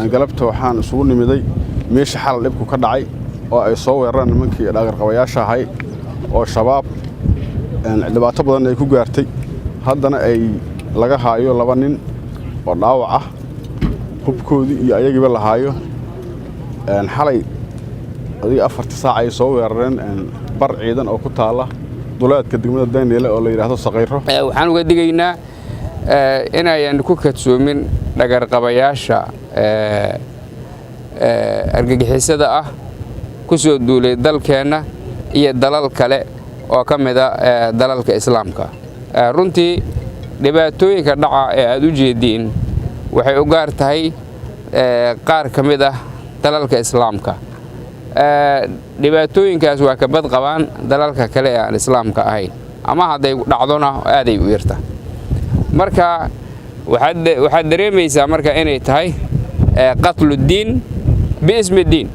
galabta waxaan isugu nimiday meesha xal dhibku ka dhacay oo ay soo weerareen nimankii dhaqan qabayaasha ahay oo shabaab dhibaato badan ay ku gaartay haddana ay laga haayo laba nin oo dhaawac ah hubkoodii iyo ayagiiba la haayo xalay adiga 4 saac ay soo weerareen bar ciidan oo ku taala duleedka degmada Daynile oo la yiraahdo Saqayro waxaan uga digaynaa inayaan ku kadsoomin dhagar qabayaasha argagixisada ah ku soo duulay dalkeena iyo dalal kale oo kamid ah dalalka islaamka runtii dhibaatooyinka dhaca ee aad u jeediin waxay u gaar tahay qaar kamid ah dalalka islaamka dhibaatooyinkaas waa ka bad qabaan dalalka kale ee aan islaamka ahayn ama haday dhacdona aaday u yarta marka waxaad dareemaysaa marka inay tahay qatlu diin biismi diin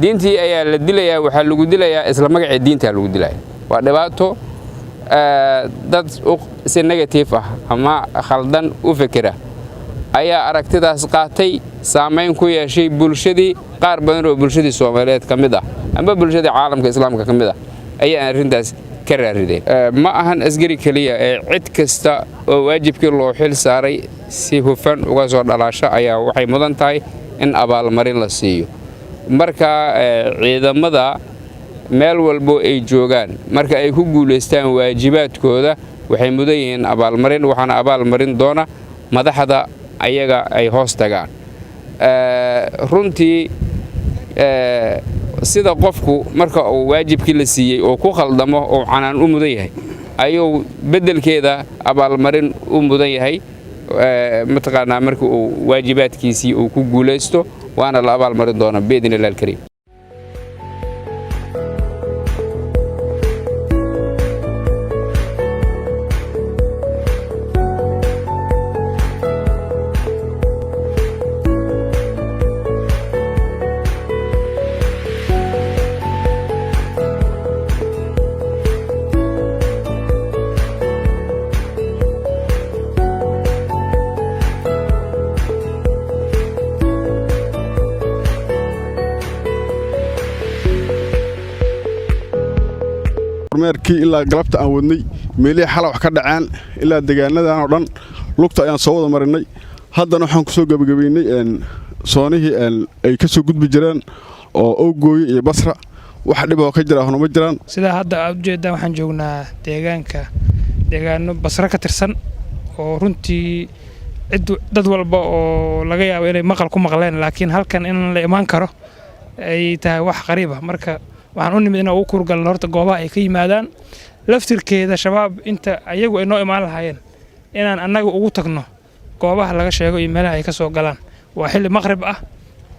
diintii ayaa la dilayaa waxa lagu dilayaa isla magaca diinta lagu dilayaa waa dhibaato dad si negative ah ama khaldan u fikira ayaa aragtidaas qaatay saameyn ku yeeshay bulshadii qaar badan oo bulshadii Soomaaliyeed kamid ah ama bulshadii caalamka islaamka kamid ah ayaa arintaas ka raarideen ma ahan asgari kaliya ee cid kasta oo waajibkii loo xil saaray si hufan uga soo dhalaasho ayaa waxay mudan tahay in abaal marin la siiyo marka ciidamada meel walbo ay joogaan marka ay ku guuleystaan waajibaadkooda waxay mudan yihiin abaal marin waxaana abaal marin doona madaxda ayaga ay hoos tagaan runtii sida qofku marka uu waajibkii la siiyay oo ku khaldamo oo canaan u mudan yahay ayuu bedelkeeda abaal marin u mudan yahay mataqaana marka uu waajibaadkiisii uu ku guuleysto waana la abaal marin doona biidnillaahi kariim markii ilaa galabta aan wadnay meelihii xal wax ka dhacaan ilaa deegaanadan oo dhan lugta ayaan soo wada marinay haddana waxaan ku soo gabagabeynay soonihii ay ka soo gudbi jireen oo Oogooy iyo Basra wax dhib oo ka jira ma jiraan sida hadda aad u jeedaan waxaan joognaa deegaano Basra ka tirsan oo runtii dad walba oo laga yaabo inay maqal ku maqleen laakiin halkan in la iman karo ay tahay wax qariib ah marka waxaan u nimid inaan ugu kurgalno horta goobaha ay ka yimaadaan laftirkeeda shabaab inta ayagu ay noo imaan lahaayeen inaan annaga ugu tagno goobaha laga sheego iyo meelaha ay ka soo galaan waa xilli maqrib ah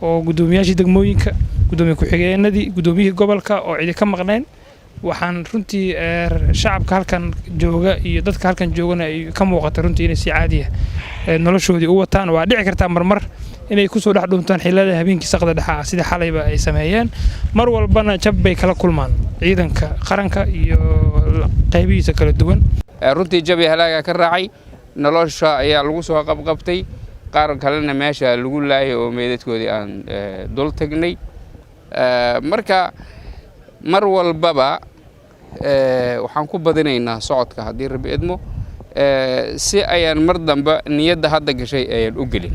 oo gudoomiyaashii degmooyinka gudoomiye ku-xigeenadii gudoomiyihii gobolka oo cidi ka maqnayn waxaan runtii shacabka halkan jooga iyo dadka halkan joogana ay ka muuqata runtii inay si caadi ah noloshoodii u wataan waa dhici kartaa marmar inay ku soo dhex dhuuntaan xillada habeenkii saqda dhexa sida xalayba ay sameeyeen mar walbana jab bay kala kulmaan ciidanka qaranka iyo qaybihiisa kala duwan runtii jabi halaaga ka raacay nolosha ayaa lagu soo qabqabtay qaar kalena meesha lagu laayay oo meedadkoodii aan dul tagnay marka mar walbaba waxaan ku badinaynaa socodka haddii Rabbi idmo si ayaan mar dambe niyadda hadda gashay ayaan u gelin